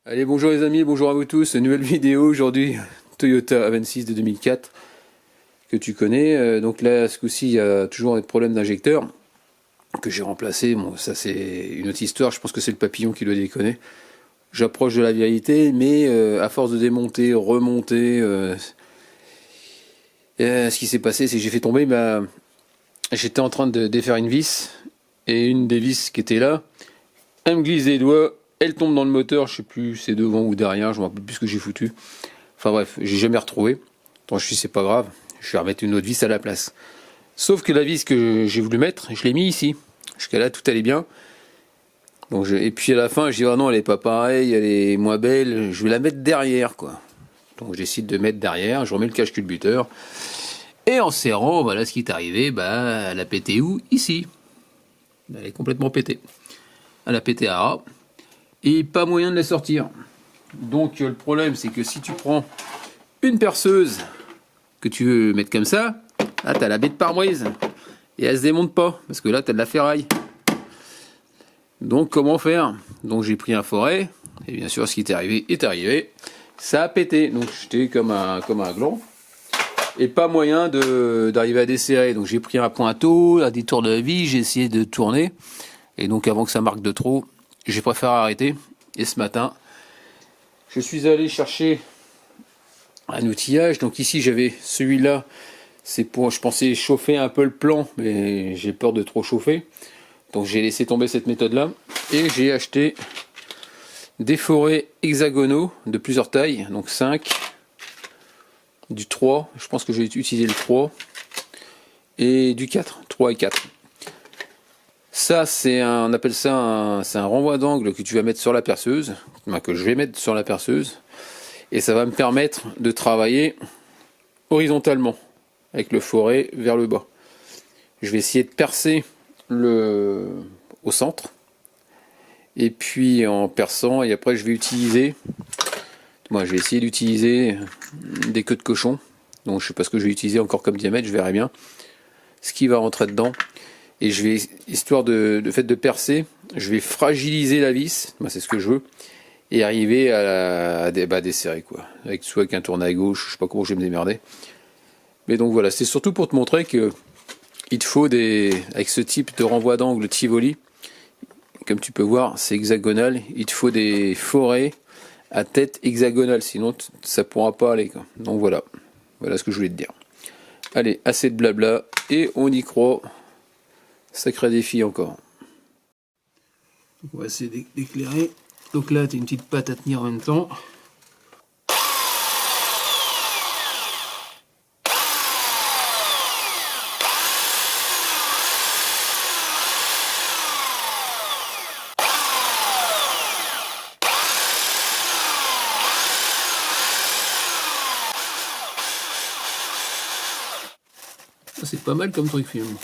Allez, bonjour les amis, bonjour à vous tous. Nouvelle vidéo aujourd'hui, Toyota Avensis de 2004 que tu connais. Donc là, ce coup-ci, il y a toujours un problème d'injecteur que j'ai remplacé. Bon, ça c'est une autre histoire. Je pense que c'est le papillon qui doit déconner. J'approche de la vérité, mais à force de démonter, remonter, ce qui s'est passé, c'est que j'ai fait tomber J'étais en train de défaire une vis et une des vis qui était là, elle me glisse les doigts. Elle tombe dans le moteur, je sais plus c'est devant ou derrière, je me rappelle plus ce que j'ai foutu. Enfin bref, j'ai jamais retrouvé. Donc je suis c'est pas grave, je vais remettre une autre vis à la place. Sauf que la vis que j'ai voulu mettre, je l'ai mis ici. Jusqu'à là tout allait bien. Et puis à la fin, je dis ah non, elle est pas pareille, elle est moins belle, je vais la mettre derrière quoi. Donc je décide de mettre derrière, je remets le cache-culbuteur. Et en serrant, voilà ce qui est arrivé, elle a pété où? Ici. Elle est complètement pétée. Elle a pété à ras. Et pas moyen de la sortir. Donc le problème c'est que si tu prends une perceuse que tu veux mettre comme ça, là t'as la baie de pare-brise et elle se démonte pas parce que là t'as de la ferraille. Donc comment faire? Donc j'ai pris un forêt et bien sûr ce qui est arrivé, ça a pété. Donc j'étais comme un gland et pas moyen d'arriver à desserrer. Donc j'ai pris un pointeau, à des tours de vis, j'ai essayé de tourner et donc avant que ça marque de trop, j'ai préféré arrêter. Et ce matin, je suis allé chercher un outillage. Donc ici j'avais celui-là, c'est pour, je pensais chauffer un peu le plan, mais j'ai peur de trop chauffer. Donc j'ai laissé tomber cette méthode-là. Et j'ai acheté des forets hexagonaux de plusieurs tailles, donc 5, du 3, je pense que j'ai utilisé le 3, et du 4, 3 et 4. Ça, on appelle ça c'est un renvoi d'angle que tu vas mettre sur la perceuse, que je vais mettre sur la perceuse, et ça va me permettre de travailler horizontalement, avec le forêt vers le bas. Je vais essayer de percer au centre, et puis en perçant, et après je vais essayer d'utiliser des queues de cochon, donc je sais pas ce que je vais utiliser encore comme diamètre, je verrai bien ce qui va rentrer dedans. Et je vais, histoire de fait de percer, je vais fragiliser la vis, moi c'est ce que je veux, et arriver à desserrer quoi. Soit avec un tourne à gauche, je sais pas comment je vais me démerder. Mais donc voilà, c'est surtout pour te montrer que il te faut avec ce type de renvoi d'angle Tivoli, comme tu peux voir, c'est hexagonal, il te faut des forêts à tête hexagonale, sinon ça pourra pas aller quoi. Donc voilà ce que je voulais te dire. Allez, assez de blabla, et on y croit. Sacré défi encore. Donc on va essayer d'éclairer. Donc là, tu as une petite patte à tenir en même temps. C'est pas mal comme truc finalement.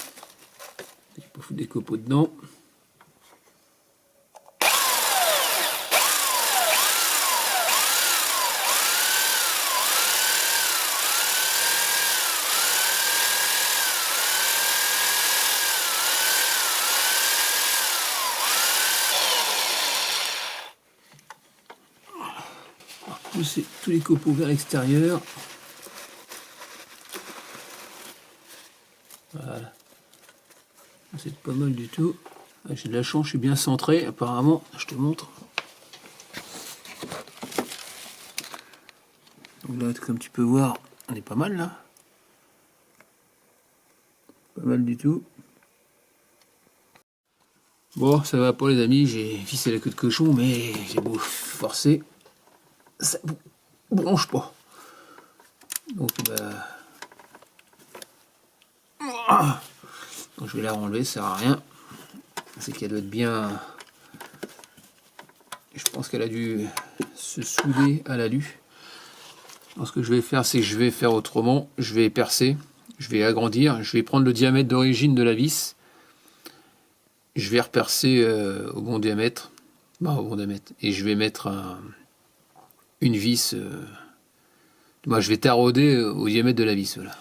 Il faut foutre des copeaux dedans. Pousser tous les copeaux vers l'extérieur. Voilà. C'est pas mal du tout. J'ai de la chance, je suis bien centré apparemment. Je te montre. Donc là, comme tu peux voir, on est pas mal là. Pas mal du tout. Bon, ça va pas les amis, j'ai vissé la queue de cochon, mais j'ai beau forcer, ça bronche pas. Donc donc je vais la renlever, ça sert à rien. C'est qu'elle doit être bien. Je pense qu'elle a dû se souder à l'alu. Donc ce que je vais faire, c'est que je vais faire autrement. Je vais percer, je vais agrandir, je vais prendre le diamètre d'origine de la vis. Je vais repercer au bon diamètre. Et je vais mettre une vis. Moi, je vais tarauder au diamètre de la vis. Voilà.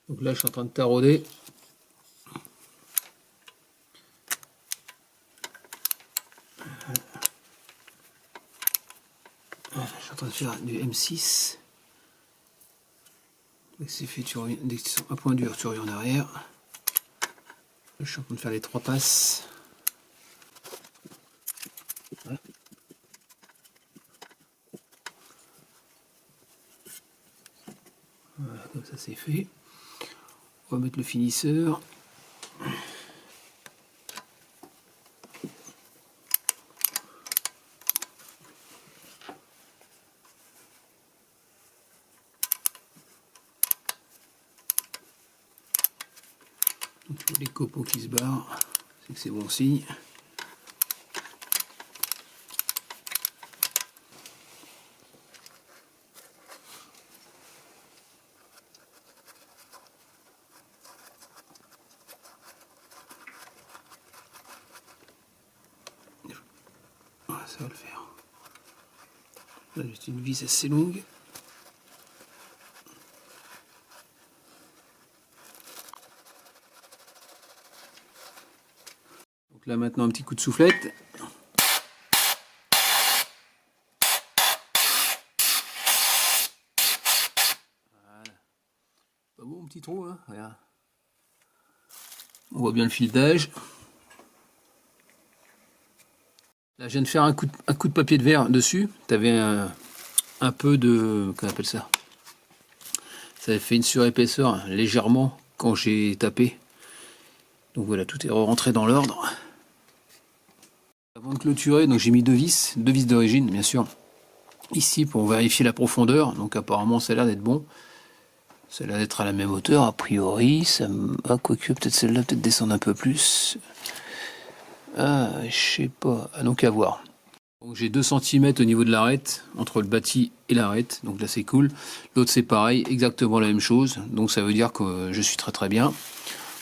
Donc là, je suis en train de tarauder. train de faire du M6. Dès que c'est fait, dès que c'est un point dur, tu reviens en arrière. Je suis en train de faire les 3 passes. Voilà. Voilà, comme ça c'est fait. On va mettre le finisseur. Les copeaux qui se barrent, c'est que c'est bon signe. Voilà, ça va le faire. Là, juste une vis assez longue. Donc là maintenant un petit coup de soufflette. Voilà. Pas bon, petit trou, hein, regarde. On voit bien le filetage. Là, je viens de faire un coup de papier de verre dessus. Tu avais un peu de... Qu'on appelle ça? Ça avait fait une surépaisseur légèrement quand j'ai tapé. Donc voilà, tout est rentré dans l'ordre. Avant de clôturer, donc j'ai mis deux vis d'origine, bien sûr. Ici pour vérifier la profondeur. Donc apparemment ça a l'air d'être bon. Ça a l'air d'être à la même hauteur, a priori. Ah, quoique peut-être celle-là peut-être descendre un peu plus. Ah, je sais pas. Ah, donc à voir. Donc j'ai 2 cm au niveau de l'arête, entre le bâti et l'arête. Donc là c'est cool. L'autre c'est pareil, exactement la même chose. Donc ça veut dire que je suis très très bien.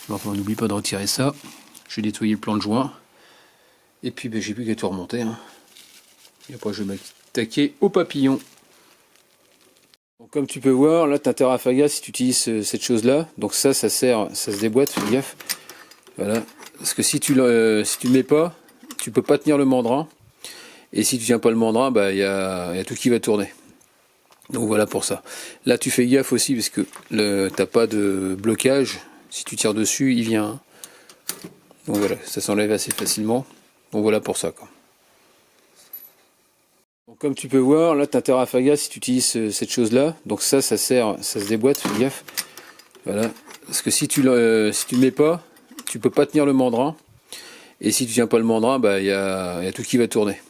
Donc on n'oublie pas de retirer ça. Je vais nettoyer le plan de joint. Et puis ben, j'ai plus qu'à tout remonter. Hein. Et après je vais m'attaquer au papillon. Donc, comme tu peux voir, là tu as intérêt à faire gaffe si tu utilises cette chose là. Donc ça sert, ça se déboîte, fais gaffe. Voilà. Parce que si tu le mets pas, tu peux pas tenir le mandrin. Et si tu tiens pas le mandrin, bah y a tout qui va tourner. Donc voilà pour ça. Là tu fais gaffe aussi parce que t'as pas de blocage. Si tu tires dessus, il vient. Donc voilà, ça s'enlève assez facilement. Donc voilà pour ça, quoi. Donc, comme tu peux voir, là tu as intérêt à faire gaffe si tu utilises cette chose là. Donc ça sert, ça se déboîte, fais gaffe. Voilà. Parce que si tu le mets pas, tu peux pas tenir le mandrin. Et si tu tiens pas le mandrin, bah y a tout qui va tourner.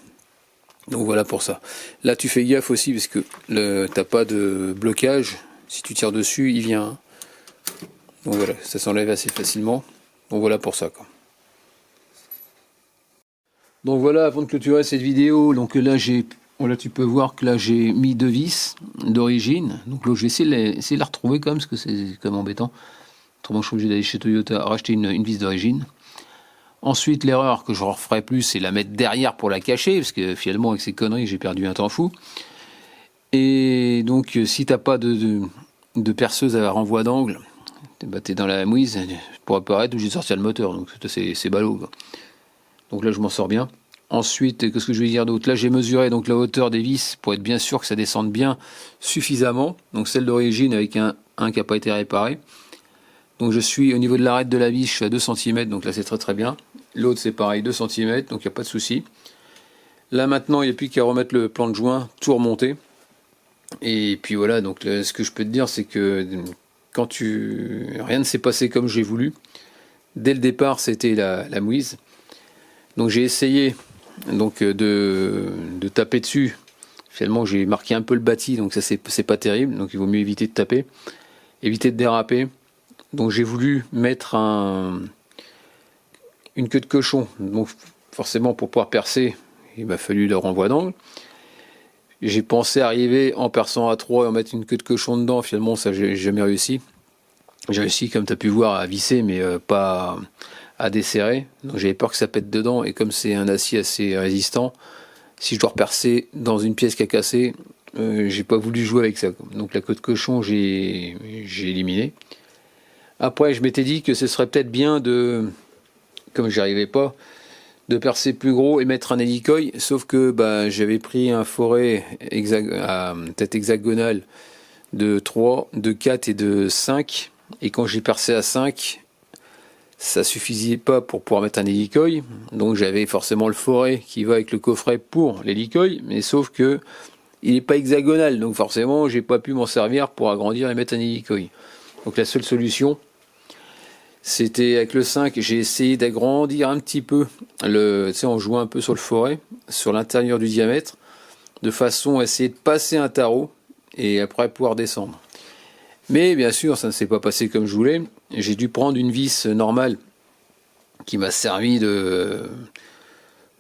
Donc voilà pour ça. Là tu fais gaffe aussi parce que t'as pas de blocage. Si tu tires dessus, il vient. Donc voilà, ça s'enlève assez facilement. Donc voilà pour ça, quoi. Donc voilà, avant de clôturer cette vidéo, donc là tu peux voir que là j'ai mis 2 vis d'origine. Donc là je vais essayer de la retrouver quand même parce que c'est quand même embêtant. Autrement je suis obligé d'aller chez Toyota racheter une vis d'origine. Ensuite, l'erreur que je ne referai plus, c'est la mettre derrière pour la cacher, parce que finalement, avec ces conneries, j'ai perdu un temps fou. Et donc, si tu n'as pas de perceuse à renvoi d'angle, bah, tu es dans la mouise, pour apparaître, obligé de sortir le moteur. Donc, c'est ballot, quoi. Donc là, je m'en sors bien. Ensuite, qu'est-ce que je vais dire d'autre? Là, j'ai mesuré donc, la hauteur des vis pour être bien sûr que ça descende bien suffisamment. Donc, celle d'origine avec un qui n'a pas été réparé. Donc je suis au niveau de l'arête de la vis, je suis à 2 cm, donc là c'est très très bien. L'autre c'est pareil, 2 cm, donc il n'y a pas de souci. Là maintenant il n'y a plus qu'à remettre le plan de joint, tout remonter. Et puis voilà, donc là, ce que je peux te dire c'est que rien ne s'est passé comme j'ai voulu. Dès le départ c'était la mouise. Donc j'ai essayé donc, de taper dessus. Finalement j'ai marqué un peu le bâti, donc ça c'est pas terrible, donc il vaut mieux éviter de taper. Éviter de déraper. Donc j'ai voulu mettre une queue de cochon. Donc forcément pour pouvoir percer, il m'a fallu le renvoi d'angle. J'ai pensé arriver en perçant à 3 et en mettre une queue de cochon dedans. Finalement ça j'ai jamais réussi. J'ai réussi comme tu as pu voir à visser mais pas à desserrer. Donc j'avais peur que ça pète dedans et comme c'est un acier assez résistant, si je dois repercer dans une pièce qui a cassé, j'ai pas voulu jouer avec ça. Donc la queue de cochon j'ai éliminé. Après, je m'étais dit que ce serait peut-être bien de, comme j'y arrivais pas, de percer plus gros et mettre un hélicoï, sauf que bah, j'avais pris un forêt à tête hexagonale de 3, de 4 et de 5, et quand j'ai percé à 5, ça suffisait pas pour pouvoir mettre un hélicoï, donc j'avais forcément le forêt qui va avec le coffret pour l'hélicoï, mais sauf que il n'est pas hexagonal, donc forcément j'ai pas pu m'en servir pour agrandir et mettre un hélicoï. Donc la seule solution, c'était avec le 5, j'ai essayé d'agrandir un petit peu, tu sais, en jouant un peu sur le forêt, sur l'intérieur du diamètre, de façon à essayer de passer un tarot, et après pouvoir descendre. Mais bien sûr, ça ne s'est pas passé comme je voulais. J'ai dû prendre une vis normale qui m'a servi de,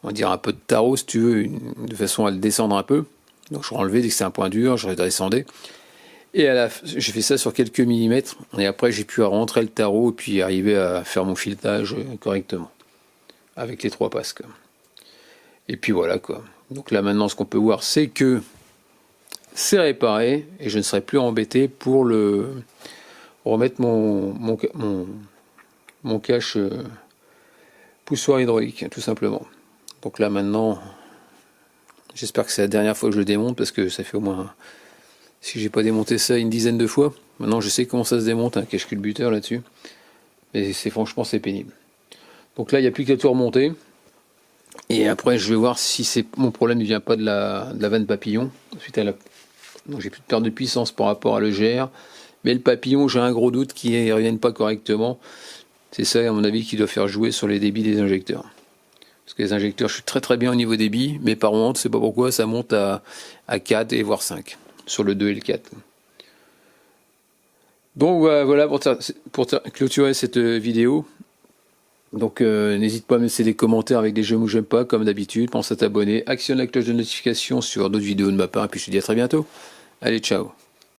on va dire, un peu de tarot, si tu veux, de façon à le descendre un peu. Donc je renlevais dès que c'est un point dur, je redescendais. Et j'ai fait ça sur quelques millimètres. Et après, j'ai pu rentrer le tarot et puis arriver à faire mon filetage correctement. Avec les 3 passes. Et puis voilà quoi. Donc là maintenant, ce qu'on peut voir, c'est que c'est réparé et je ne serai plus embêté pour remettre mon cache poussoir hydraulique, tout simplement. Donc là maintenant, j'espère que c'est la dernière fois que je le démonte, parce que ça fait au moins, si j'ai pas démonté ça une dizaine de fois, maintenant je sais comment ça se démonte un cache culbuteur là-dessus, mais franchement c'est pénible. Donc là il n'y a plus qu'à tout remonter, et après je vais voir si mon problème ne vient pas de la vanne papillon, suite à donc j'ai plus de perte de puissance par rapport à l'EGR, mais le papillon, j'ai un gros doute qu'il ne revienne pas correctement. C'est ça, à mon avis, qui doit faire jouer sur les débits des injecteurs. Parce que les injecteurs, je suis très très bien au niveau débit, mais par contre, c'est pas pourquoi, ça monte à 4 et voire 5, sur le 2 et le 4. Donc voilà pour clôturer cette vidéo. Donc n'hésite pas à me laisser des commentaires avec des j'aime ou j'aime pas, comme d'habitude. Pense à t'abonner, actionne la cloche de notification sur d'autres vidéos de ma part, et puis je te dis à très bientôt. Allez, ciao.